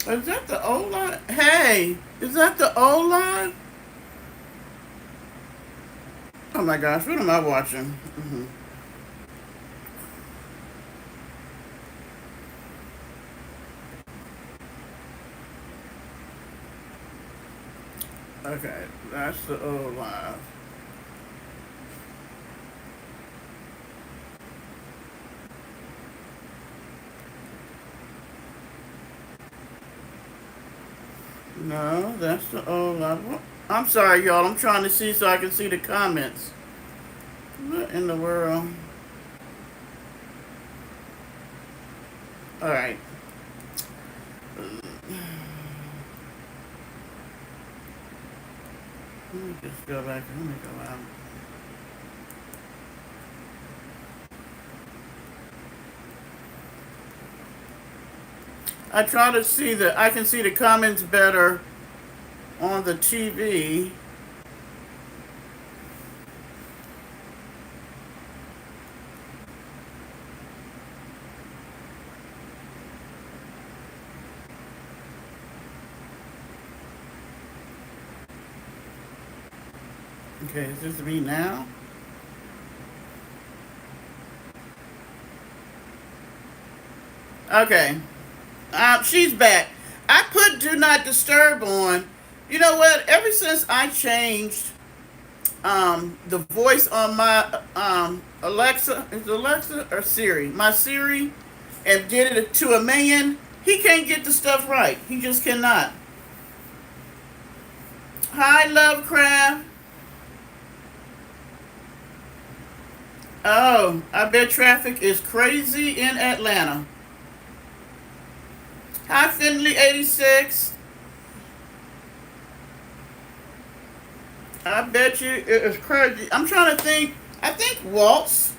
Is that the old line? Hey, is that the old line? Oh my gosh, what am I watching? Okay, that's the old line. No, that's the old line. I'm sorry, y'all. I'm trying to see so I can see the comments. What in the world? All right. Let me just go back. Let me go out. I try to see the. I can see the comments better on the TV. Okay, is this me now? Okay. She's back. I put do not disturb on. You know what? Ever since I changed the voice on my Alexa, is it Alexa or Siri? My Siri, and did it to a man, he can't get the stuff right. He just cannot. Hi, Lovecraft. Oh, I bet traffic is crazy in Atlanta. Hi, Finley 86. I bet you it is crazy. I'm trying to think. I think Waltz.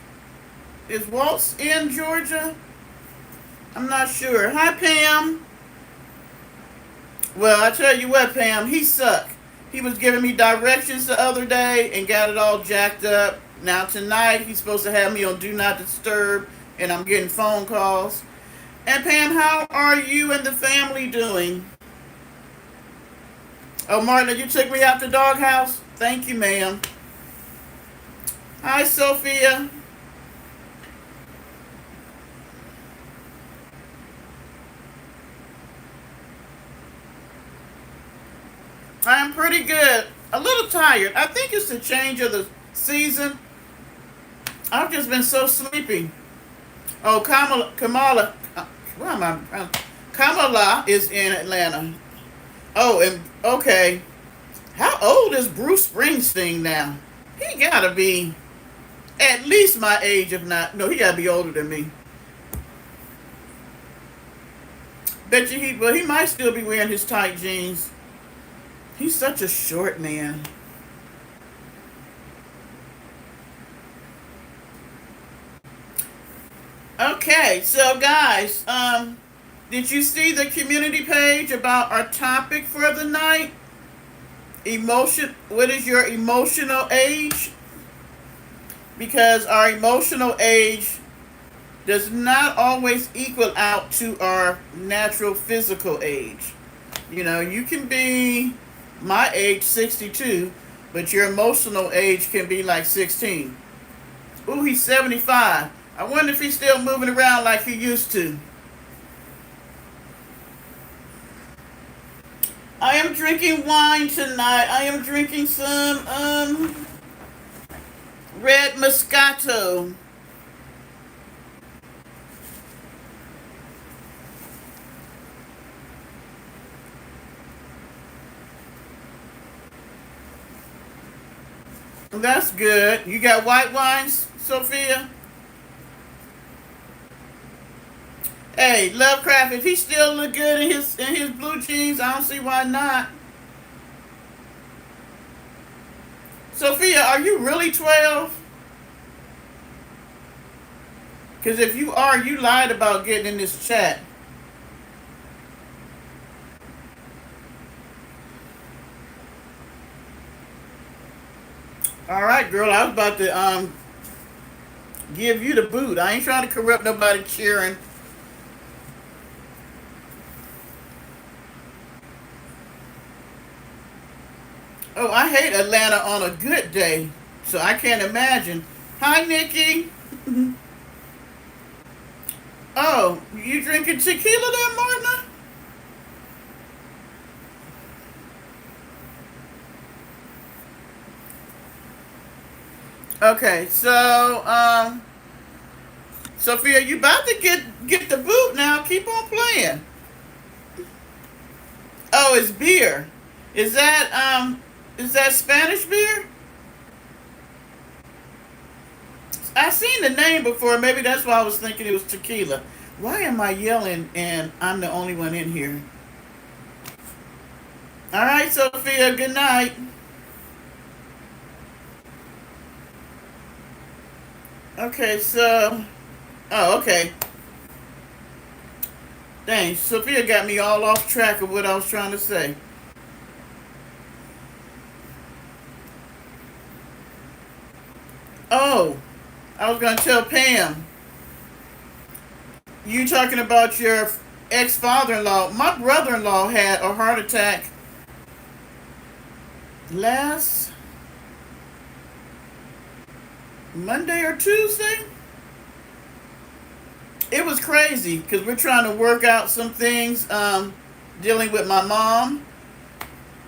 Is Waltz in Georgia? I'm not sure. Hi, Pam. Well, I tell you what, Pam, he sucked. He was giving me directions the other day and got it all jacked up. Now tonight he's supposed to have me on Do Not Disturb, and I'm getting phone calls. And Pam, how are you and the family doing? Oh, Martha, you took me out the doghouse? Thank you, ma'am. Hi, Sophia. I am pretty good. A little tired. I think it's the change of the season. I've just been so sleepy. Oh, Kamala, where am I? Kamala is in Atlanta. Oh, and okay. How old is Bruce Springsteen now? He gotta be at least my age, if not. No, he gotta be older than me. Bet you well, he might still be wearing his tight jeans. He's such a short man. Okay, so guys, did you see the community page about our topic for the night? Emotion. What is your emotional age? Because our emotional age does not always equal out to our natural physical age. You know, you can be my age, 62, but your emotional age can be like 16. Ooh, he's 75. I wonder if he's still moving around like he used to. I am drinking wine tonight. I am drinking some red Moscato. That's good. You got white wines, Sophia? Hey, Lovecraft, if he still look good in his blue jeans, I don't see why not. Sophia, are you really 12? Because if you are, you lied about getting in this chat. All right, girl, I was about to give you the boot. I ain't trying to corrupt nobody cheering. Oh, I hate Atlanta on a good day, so I can't imagine. Hi, Nikki. Oh, you drinking tequila there, Martina? Okay, so Sophia, you about to get the boot now. Keep on playing. Oh, it's beer. Is that Spanish beer? I seen the name before. Maybe that's why I was thinking it was tequila. Why am I yelling and I'm the only one in here? All right, Sophia. Good night. Okay, so okay. Dang, Sophia got me all off track of what I was trying to say. Oh, I was gonna tell Pam. You talking about your ex-father-in-law? My brother-in-law had a heart attack last Monday or Tuesday. It was crazy because we're trying to work out some things dealing with my mom.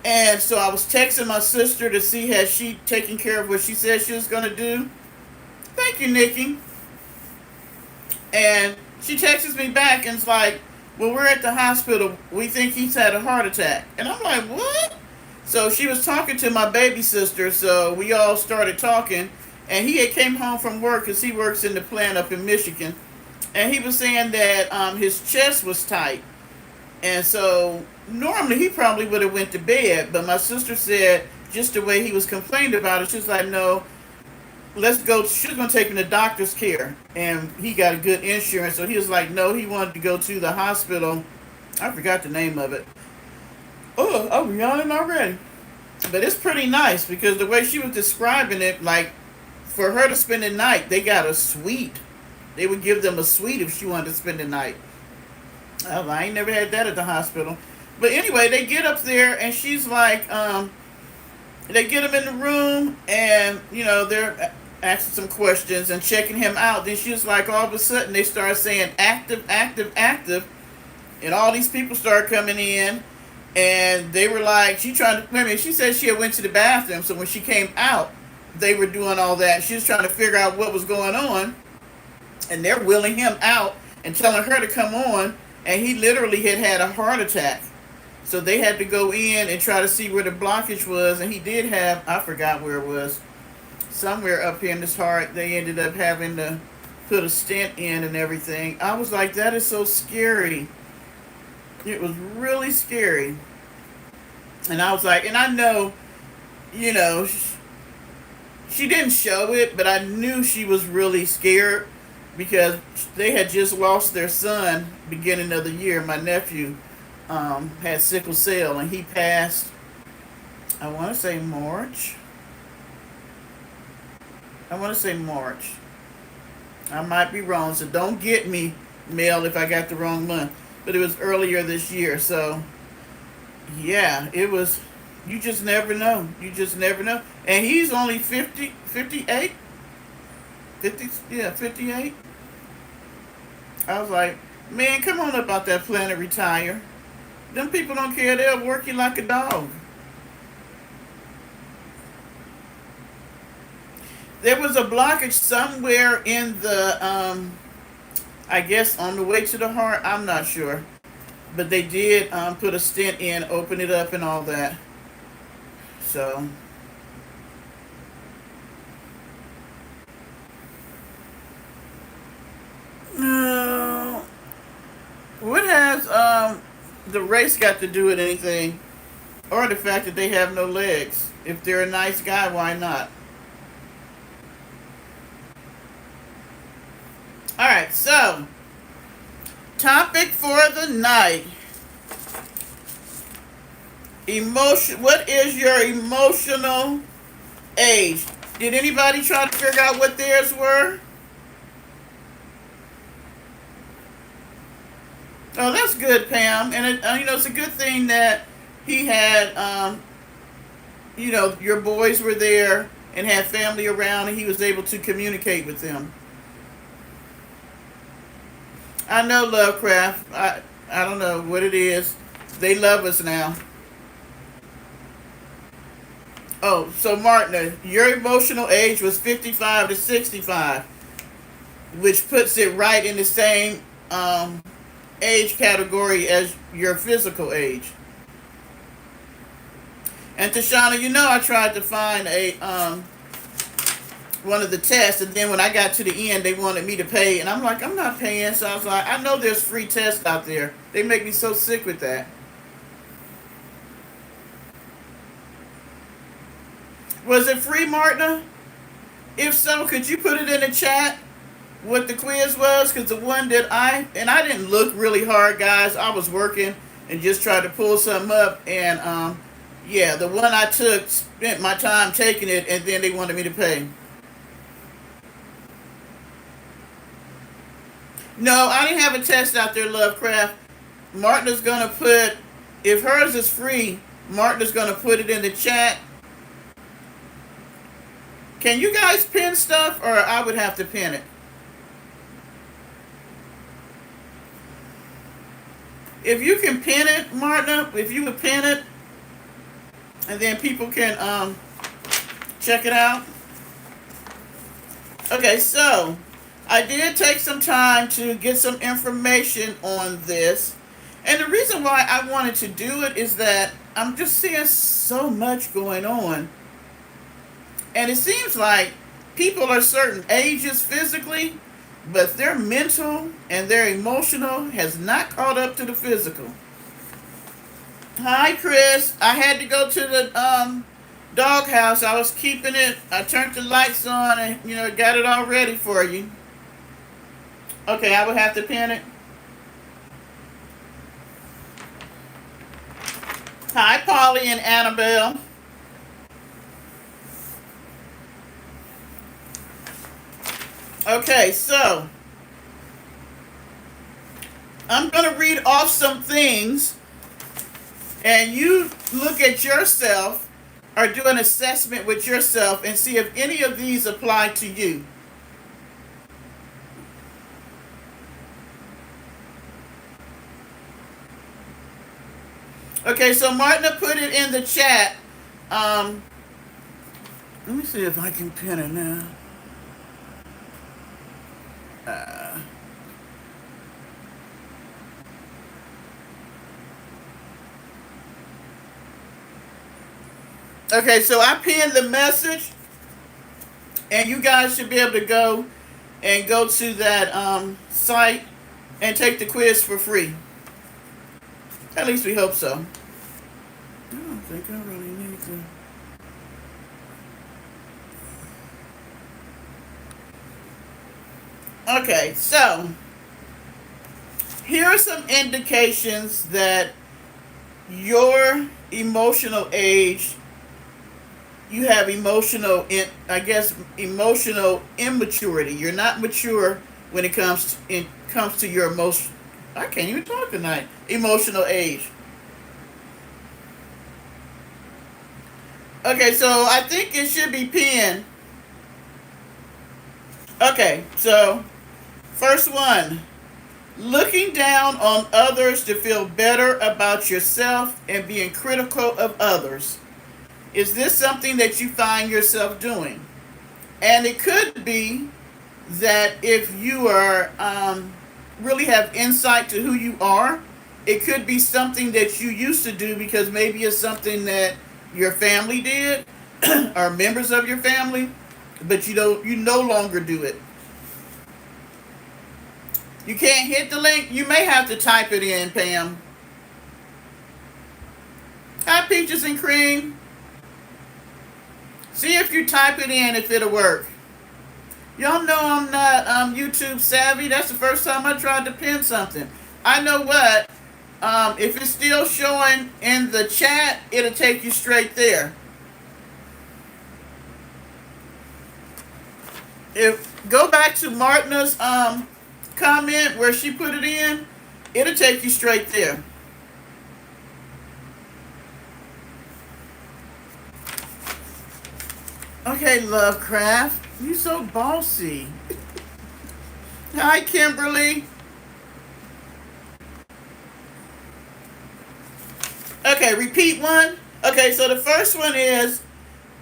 And so I was texting my sister to see has she taken care of what she said she was going to do. Thank you, Nikki. And she texts me back and it's like, well, we're at the hospital. We think he's had a heart attack. And I'm like, what? So she was talking to my baby sister. So we all started talking. And he had came home from work because he works in the plant up in Michigan. And he was saying that his chest was tight. And so normally he probably would have went to bed. But my sister said just the way he was complaining about it, she was like, no, let's go. She was going to take him to doctor's care. And he got a good insurance. So he was like, no, he wanted to go to the hospital. I forgot the name of it. Oh, I'm yawning already. But it's pretty nice because the way she was describing it, like for her to spend the night, they got a suite. They would give them a suite if she wanted to spend the night. Oh, I ain't never had that at the hospital. But anyway, they get up there and she's like, they get him in the room and, they're asking some questions and checking him out. Then she was like, all of a sudden they start saying active, active, active. And all these people start coming in and they were like, she said she had went to the bathroom. So when she came out, they were doing all that. She was trying to figure out what was going on. And they're wheeling him out and telling her to come on. And he literally had a heart attack. So they had to go in and try to see where the blockage was. And he did have, I forgot where it was, somewhere up here in his heart. They ended up having to put a stent in and everything. I was like, that is so scary. It was really scary. And I was like, and I know, you know, she didn't show it, but I knew she was really scared because they had just lost their son beginning of the year. My nephew had sickle cell and he passed, I want to say March. I might be wrong, so don't get me, Mel, if I got the wrong month. But it was earlier this year, so yeah, it was, you just never know. You just never know. And he's only 50, 58? 50, yeah, 58. I was like, man, come on up out that planet, retire. Them people don't care. They'll work you like a dog. There was a blockage somewhere in the, I guess, on the way to the heart. I'm not sure. But they did put a stent in, open it up, and all that. So, uh, what has the race got to do with anything? Or the fact that they have no legs? If they're a nice guy, why not? Alright, so, topic for the night. What is your emotional age? Did anybody try to figure out what theirs were? Oh, that's good, Pam. And it's a good thing that he had your boys were there and had family around, and he was able to communicate with them. I know Lovecraft. I don't know what it is. They love us now. Oh, so Martina, your emotional age was 55 to 65, which puts it right in the same age category as your physical age. And Tashana, I tried to find a one of the tests, and then when I got to the end, they wanted me to pay, and I'm like, I'm not paying. So I was like, I know there's free tests out there. They make me so sick with that. Was it free, Martina? If so, could you put it in the chat what the quiz was? Because the one that I didn't look really hard, guys. I was working and just tried to pull something up, and yeah, the one I took, spent my time taking it, and then they wanted me to pay. No, I didn't have a test out there, Lovecraft. Martina's gonna put, if hers is free, Martina's gonna put it in the chat. Can you guys pin stuff, or I would have to pin it? If you can pin it, Martina, if you would pin it, and then people can check it out. Okay, so I did take some time to get some information on this. And the reason why I wanted to do it is that I'm just seeing so much going on. And it seems like people are certain ages physically, but their mental and their emotional has not caught up to the physical. Hi, Chris. I had to go to the doghouse. I was keeping it. I turned the lights on and got it all ready for you. Okay, I would have to pin it. Hi, Polly and Annabelle. Okay, so I'm going to read off some things, and you look at yourself or do an assessment with yourself and see if any of these apply to you. Okay, so Martina put it in the chat. Let me see if I can pin it now. Okay, so I pinned the message, and you guys should be able to go to that site and take the quiz for free. At least we hope so. I don't think I really need to. Okay, so here are some indications that your emotional age, you have emotional immaturity. You're not mature when it comes to your emotion. I can't even talk tonight. Emotional age. Okay, so I think it should be pinned. Okay, so first one. Looking down on others to feel better about yourself and being critical of others. Is this something that you find yourself doing? And it could be that if you are really have insight to who you are, it could be something that you used to do because maybe it's something that your family did or members of your family, but you no longer do it. You can't hit the link. You may have to type it in, Pam. Hi, Peaches and Cream. See if you type it in if it'll work. Y'all know I'm not YouTube savvy. That's the first time I tried to pin something. I know what. If it's still showing in the chat, it'll take you straight there. Go back to Martina's comment where she put it in, it'll take you straight there. Okay, Lovecraft. You so bossy. Hi, Kimberly. Okay, repeat one. Okay, so the first one is,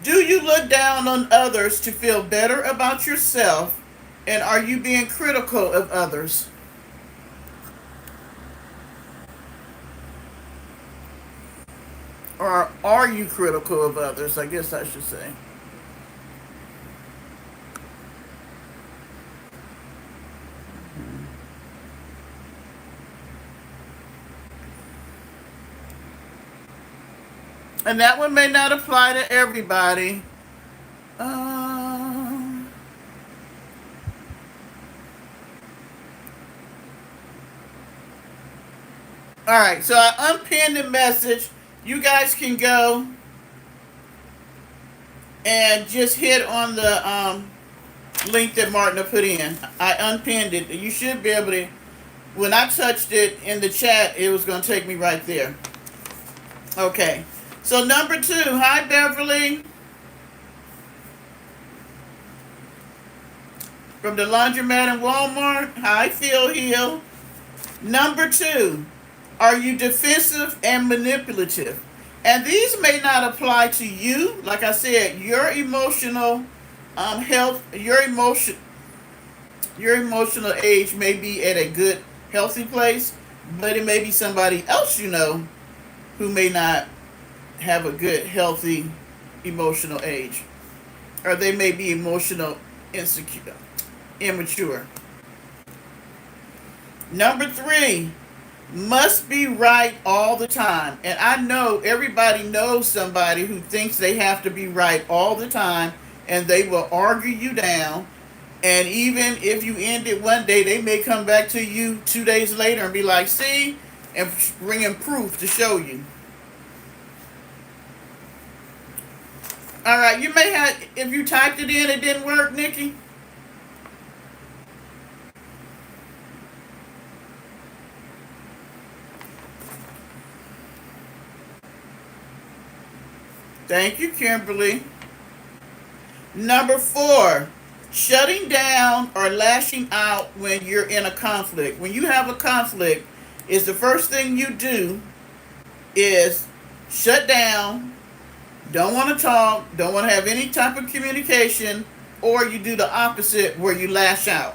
do you look down on others to feel better about yourself? And are you being critical of others? Or are you critical of others? I guess I should say. And that one may not apply to everybody. Um, all right, so I unpinned the message. You guys can go and just hit on the link that Martin put in. I unpinned it. You should be able to. When I touched it in the chat, it was going to take me right there. Okay. So number 2. Hi, Beverly. From the laundromat in Walmart. Hi, Phil Hill. Number 2. Are you defensive and manipulative? And these may not apply to you. Like I said, your emotional health, your emotional age may be at a good, healthy place, but it may be somebody else you know who may not have a good, healthy emotional age, or they may be emotional insecure, immature. Number 3, must be right all the time. And I know everybody knows somebody who thinks they have to be right all the time, and they will argue you down. And even if you end it one day, they may come back to you 2 days later and be like, see, and bring in proof to show you. All right, you may have, if you typed it in, it didn't work, Nikki. Thank you, Kimberly. Number 4, shutting down or lashing out when you're in a conflict. When you have a conflict, is the first thing you do is shut down, don't want to talk, don't want to have any type of communication, or you do the opposite where you lash out.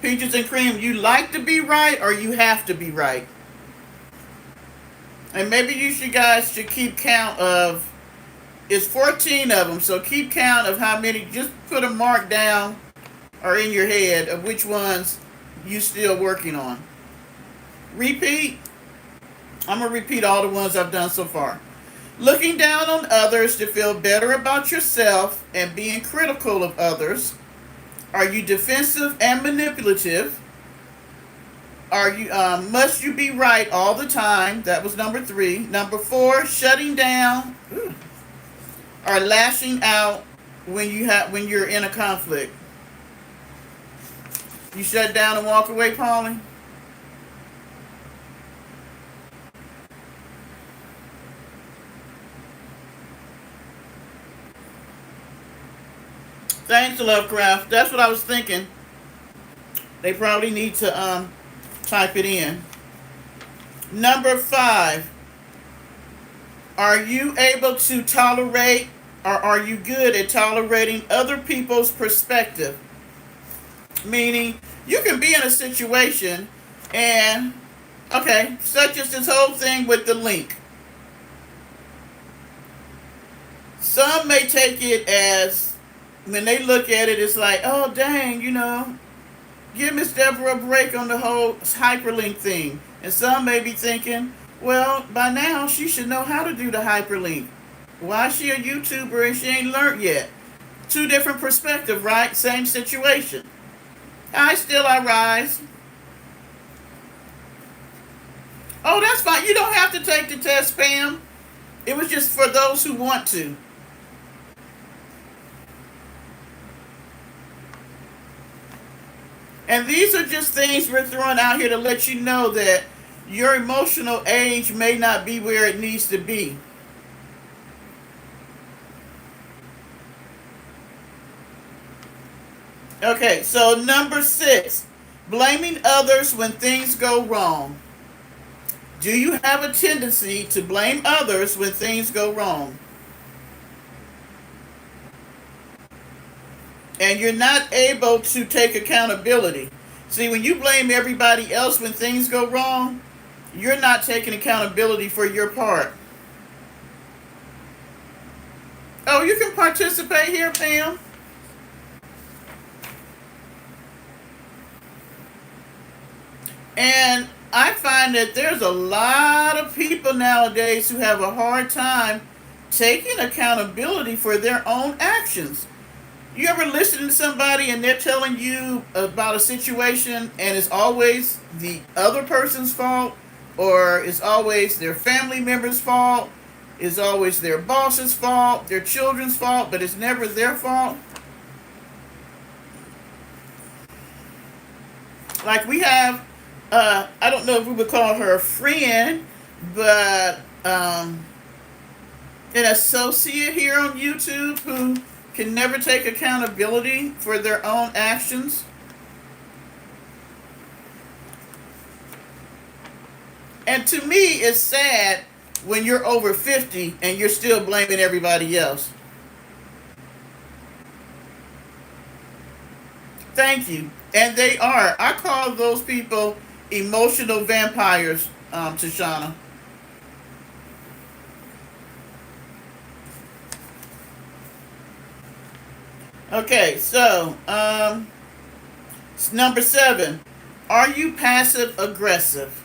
Peaches and cream, you like to be right or you have to be right? And maybe you should guys should keep count of, it's 14 of them, so keep count of how many, just put a mark down or in your head of which ones you still working on. Repeat. I'm going to repeat all the ones I've done so far. Looking down on others to feel better about yourself and being critical of others. Are you defensive and manipulative? Are you must you be right all the time? That was number 3. Number 4, shutting down or lashing out when you're in a conflict. You shut down and walk away, Paulie? Thanks, Lovecraft. That's what I was thinking. They probably need to type it in. Number 5. Are you able to tolerate, or are you good at tolerating other people's perspective? Meaning, you can be in a situation and, okay, such as this whole thing with the link. Some may take it as, when they look at it, it's like, oh, dang, give Miss Deborah a break on the whole hyperlink thing. And some may be thinking, well, by now she should know how to do the hyperlink. Why is she a YouTuber and she ain't learned yet? 2 different perspectives, right? Same situation. I still I rise. Oh, that's fine. You don't have to take the test, Pam. It was just for those who want to. And these are just things we're throwing out here to let you know that your emotional age may not be where it needs to be. Okay, so number 6, blaming others when things go wrong. Do you have a tendency to blame others when things go wrong? And you're not able to take accountability. See, when you blame everybody else when things go wrong, you're not taking accountability for your part. Oh, you can participate here, Pam. And I find that there's a lot of people nowadays who have a hard time taking accountability for their own actions. You ever listen to somebody and they're telling you about a situation and it's always the other person's fault, or it's always their family member's fault, it's always their boss's fault, their children's fault, but it's never their fault? Like we have, I don't know if we would call her a friend, but an associate here on YouTube who can never take accountability for their own actions. And to me, it's sad when you're over 50 and you're still blaming everybody else. Thank you. And they are. I call those people emotional vampires, Tashana. Okay, so number 7. Are you passive aggressive?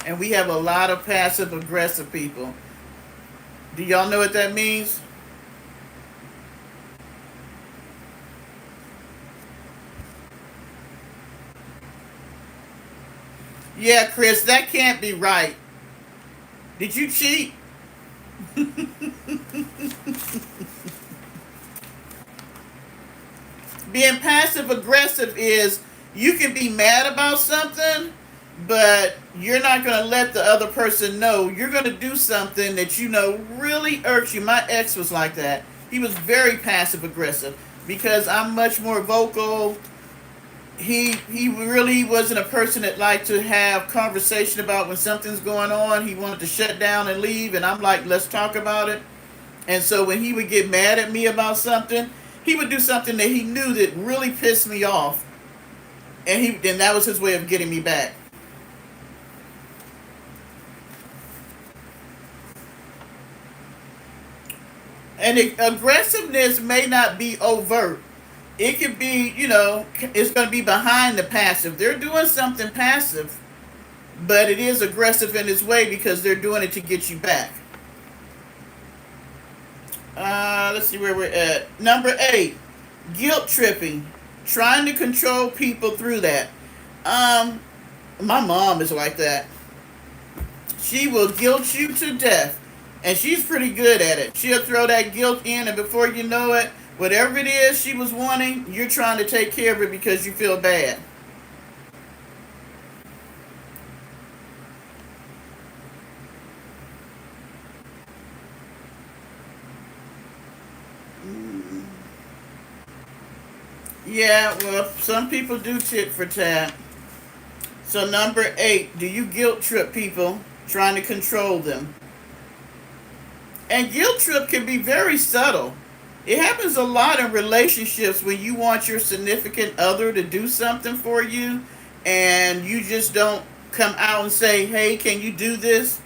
And we have a lot of passive aggressive people. Do y'all know what that means? Yeah, Chris, that can't be right. Did you cheat? Being passive aggressive is you can be mad about something, but you're not going to let the other person know. You're going to do something that you know really irks you. My ex was like that. He was very passive aggressive because I'm much more vocal. He really wasn't a person that liked to have conversation about when something's going on. He wanted to shut down and leave, and I'm like, let's talk about it. And so when he would get mad at me about something, he would do something that he knew that really pissed me off, and then that was his way of getting me back. And aggressiveness may not be overt. It could be, it's going to be behind the passive. They're doing something passive, but it is aggressive in its way because they're doing it to get you back. Let's see where we're at. Number 8, guilt tripping, trying to control people through that. Um, my mom is like that. She will guilt you to death, and she's pretty good at it. She'll throw that guilt in, and before you know it, whatever it is she was wanting, you're trying to take care of it because you feel bad. Yeah, well, some people do tit for tat. So number 8, do you guilt trip people trying to control them? And guilt trip can be very subtle. It happens a lot in relationships when you want your significant other to do something for you and you just don't come out and say, hey, can you do this?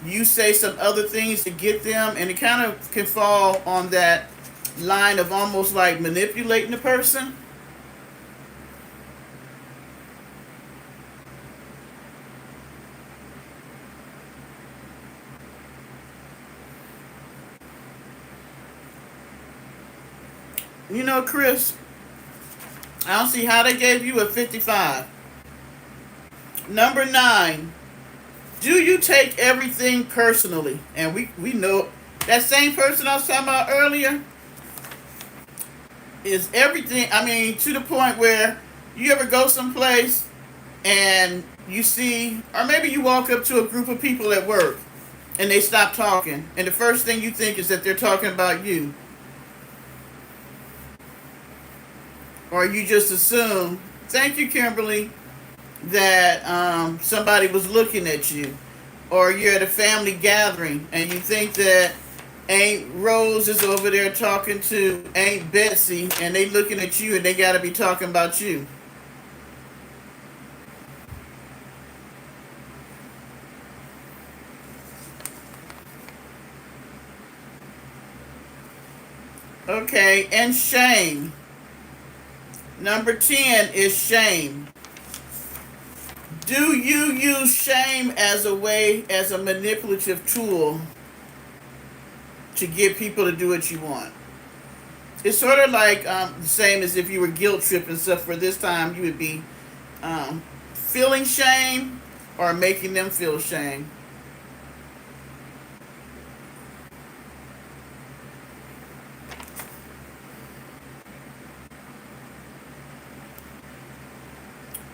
You say some other things to get them, and it kind of can fall on that line of almost like manipulating the person. Chris, I don't see how they gave you a 55. Number 9, do you take everything personally? And we know that same person I was talking about earlier is everything. I mean, to the point where You ever go someplace and you see, or maybe you walk up to a group of people at work and they stop talking, and the first thing you think is that they're talking about you, or you just assume, thank you, Kimberly, that somebody was looking at you, or you're at a family gathering and you think that Aunt Rose is over there talking to Aunt Betsy, and they looking at you and they got to be talking about you. Okay, and shame. Number 10 is shame. Do you use shame as a way, as a manipulative tool to get people to do what you want? It's sort of like the same as if you were guilt tripping stuff. For this time, you would be feeling shame or making them feel shame.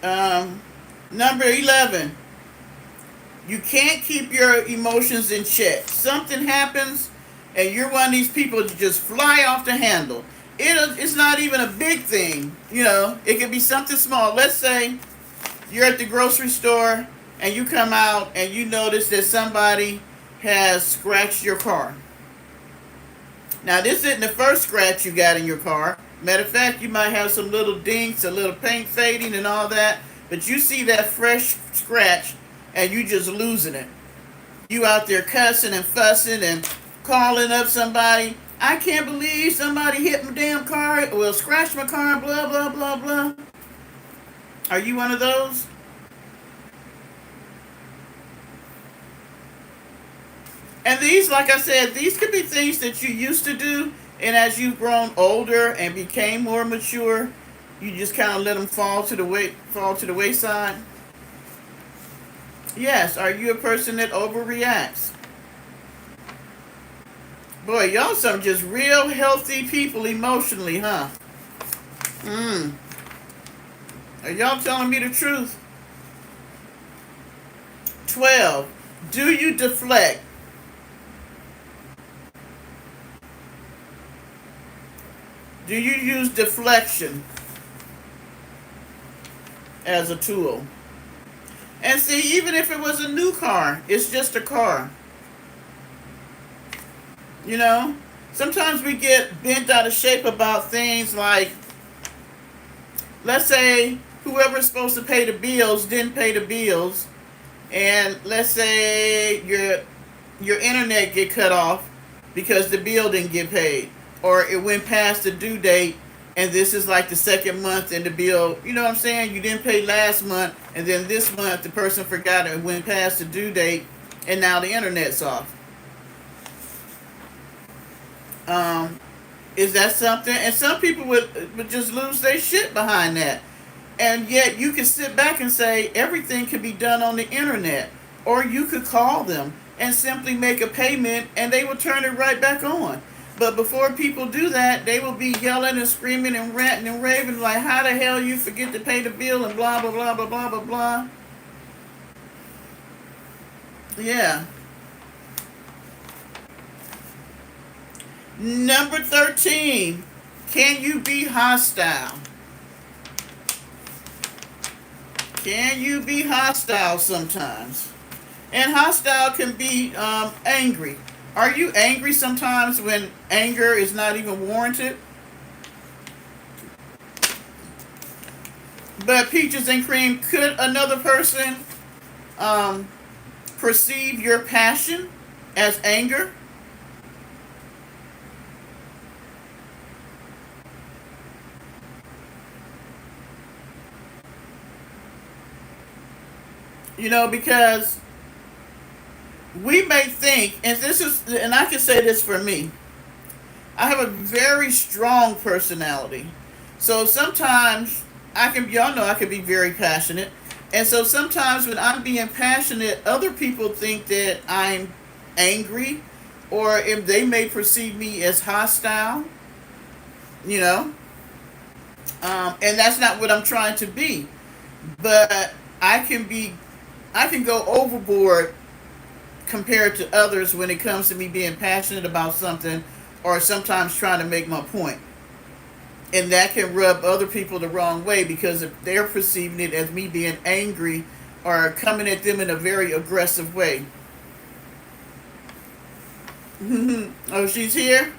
Um, Number 11, you can't keep your emotions in check. Something happens, and you're one of these people that just fly off the handle. It's not even a big thing, you know. It could be something small. Let's say you're at the grocery store and you come out and you notice that somebody has scratched your car. Now, this isn't the first scratch you got in your car. Matter of fact, you might have some little dinks, a little paint fading and all that, but you see that fresh scratch and you just losing it. You out there cussing and fussing and calling up somebody. I can't believe somebody hit my damn car, well, scratched my car, blah, blah, blah, blah. Are you one of those? And these, like I said, these could be things that you used to do, and as you've grown older and became more mature, you just kind of let them fall to the wayside. Yes. Are you a person that overreacts? Boy, y'all some just real healthy people emotionally, huh? Hmm. Are y'all telling me the truth? 12. Do you deflect? Do you use deflection as a tool? And see, even if it was a new car, it's just a car. You know? Sometimes we get bent out of shape about things like, let's say whoever's supposed to pay the bills didn't pay the bills, and let's say your internet get cut off because the bill didn't get paid, or it went past the due date, and this is like the second month and the bill, you know what I'm saying, you didn't pay last month, and then this month the person forgot it went past the due date, and now the internet's off. um is that something? And some people would just lose their shit behind that. And yet you can sit back and say everything can be done on the internet, or you could call them and simply make a payment and they will turn it right back on. But before people do that, they will be yelling and screaming and ranting and raving like, how the hell you forget to pay the bill and blah blah blah blah blah blah blah. Yeah. Number 13, can you be hostile? Can you be hostile sometimes? And hostile can be angry. Are you angry sometimes when anger is not even warranted? But Peaches and Cream, could another person um, perceive your passion as anger? You know, because we may think, and this is, and I can say this for me, I have a very strong personality. So sometimes y'all know I can be very passionate. And so sometimes when I'm being passionate, other people think that I'm angry, or if they may perceive me as hostile, you know. And that's not what I'm trying to be. But I can be, I can go overboard compared to others when it comes to me being passionate about something, or sometimes trying to make my point. And that can rub other people the wrong way because if they're perceiving it as me being angry or coming at them in a very aggressive way. Oh, she's here?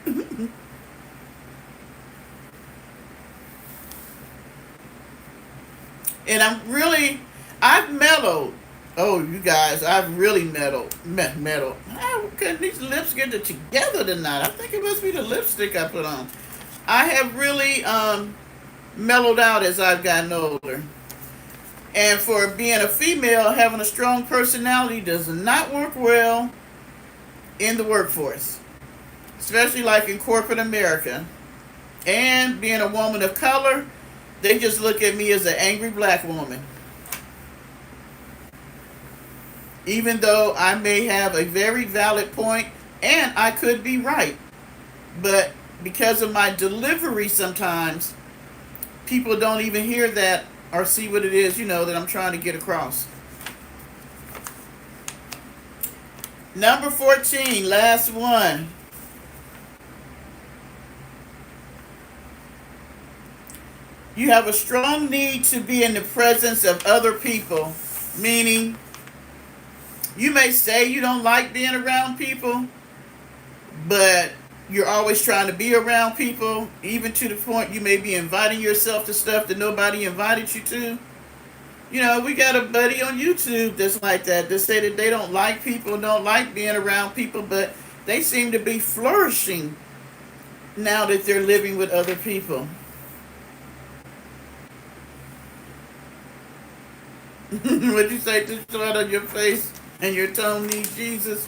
And I've mellowed. Oh, you guys, I've really mellowed. How can these lips get it together tonight? I think it must be the lipstick I put on. I have really mellowed out as I've gotten older. And for being a female, having a strong personality does not work well in the workforce, especially like in corporate America. And being a woman of color, they just look at me as an angry black woman. Even though I may have a very valid point and I could be right. But because of my delivery, sometimes people don't even hear that or see what it is, that I'm trying to get across. Number 14, last one. You have a strong need to be in the presence of other people, meaning you may say you don't like being around people, but you're always trying to be around people, even to the point you may be inviting yourself to stuff that nobody invited you to. We got a buddy on YouTube that's like that. They say that they don't like people, don't like being around people, but they seem to be flourishing now that they're living with other people. What'd you say? Just short on your face and your tone needs Jesus.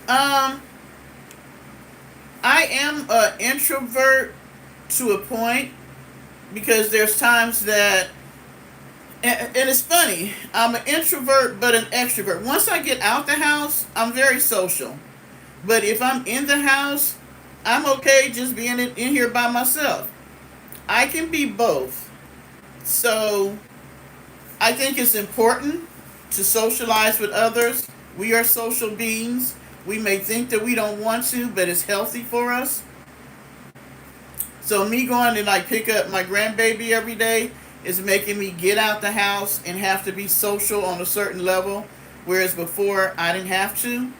Um, I am an introvert to a point because there's times that, and it's funny, I'm an introvert but an extrovert. Once I get out the house, I'm very social. But if I'm in the house, I'm okay just being in here by myself. I can be both. So I think it's important to socialize with others. We are social beings. We may think that we don't want to, but it's healthy for us. So me going to like pick up my grandbaby every day is making me get out the house and have to be social on a certain level, whereas before I didn't have to.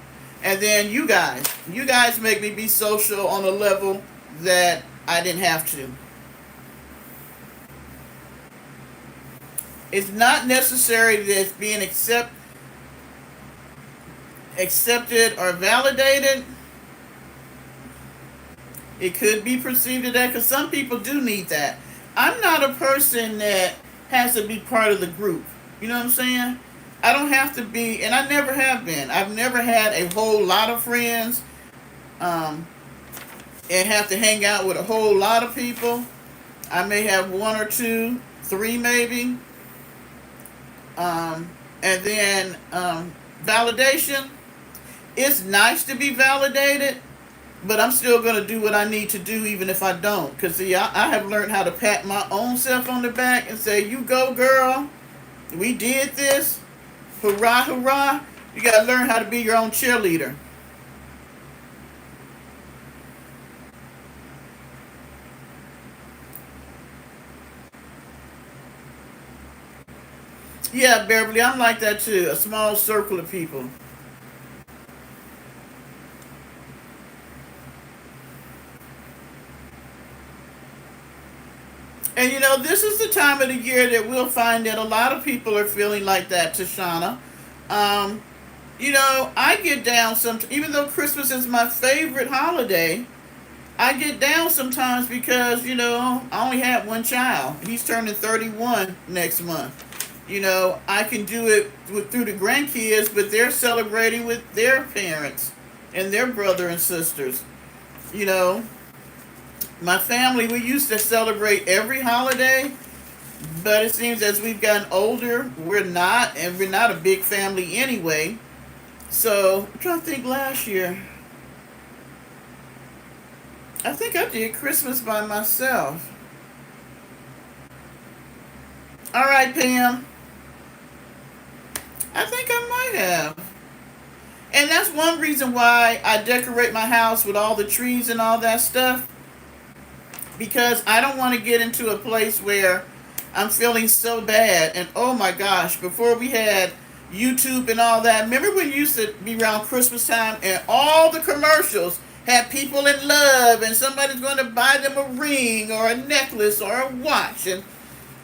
And then you guys make me be social on a level that I didn't have to. It's not necessary that it's being accepted or validated. It could be perceived as that because some people do need that. I'm not a person that has to be part of the group. You know what I'm saying? I don't have to be, and I never have been. I've never had a whole lot of friends, um, and have to hang out with a whole lot of people. I may have one or two, three maybe. And then validation. It's nice to be validated, but I'm still going to do what I need to do even if I don't. Because, see, I have learned how to pat my own self on the back and say, you go, girl. We did this. Hurrah, hurrah. You got to learn how to be your own cheerleader. Yeah, Beverly, I'm like that too. A small circle of people. And this is the time of the year that we'll find that a lot of people are feeling like that, Tashana. Um, I get down some, even though Christmas is my favorite holiday, I get down sometimes because, I only have one child. He's turning 31 next month. I can do it through the grandkids, but they're celebrating with their parents and their brother and sisters. You know, my family, we used to celebrate every holiday, but it seems as we've gotten older, and we're not a big family anyway. So I'm trying to think last year. I think I did Christmas by myself. All right, Pam. I think I might have. And that's one reason why I decorate my house with all the trees and all that stuff. Because I don't want to get into a place where I'm feeling so bad. And oh my gosh, before we had YouTube and all that, remember when you used to be around Christmas time and all the commercials had people in love and somebody's going to buy them a ring or a necklace or a watch and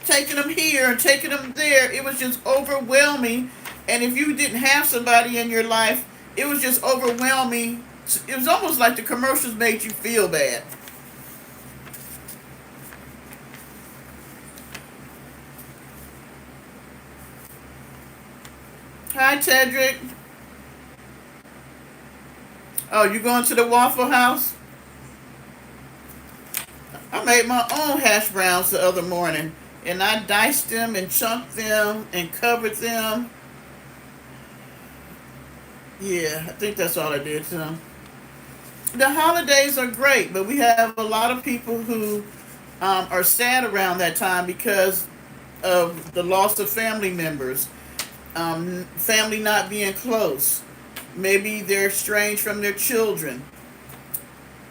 taking them here and taking them there. It was just overwhelming. And if you didn't have somebody in your life, it was just overwhelming. It was almost like the commercials made you feel bad. Hi, Tedrick. Oh, you going to the Waffle House? I made my own hash browns the other morning, and I diced them and chunked them and covered them. Yeah, I think that's all I did to them. The holidays are great, but we have a lot of people who are sad around that time because of the loss of family members, family not being close. Maybe they're estranged from their children.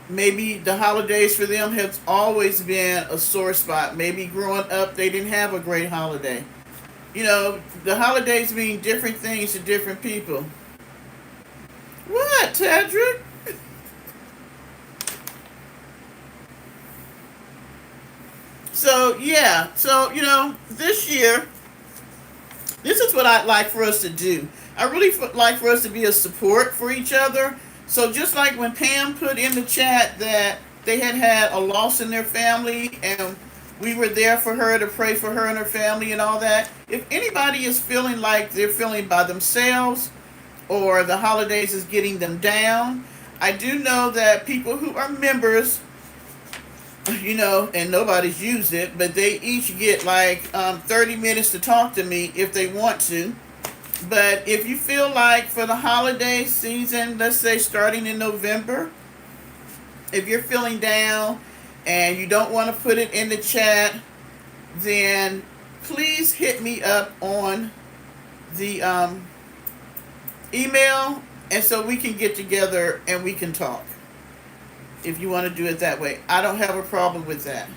Maybe the holidays for them have always been a sore spot. Maybe growing up they didn't have a great holiday. You know, the holidays mean different things to different people. What, Tedrick? So yeah, so this year, this is what I'd like for us to do. I really like for us to be a support for each other. So just like when Pam put in the chat that they had had a loss in their family and we were there for her to pray for her and her family and all that. If anybody is feeling like they're feeling by themselves or the holidays is getting them down, I do know that people who are members, and nobody's used it, but they each get like 30 minutes to talk to me if they want to. But if you feel like for the holiday season, let's say starting in November, if you're feeling down and you don't want to put it in the chat, then please hit me up on the email, and so we can get together and we can talk. If you want to do it that way, I don't have a problem with that.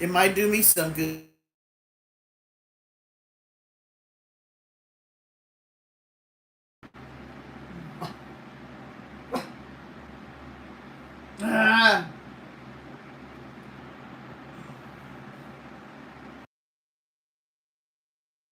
It might do me some good.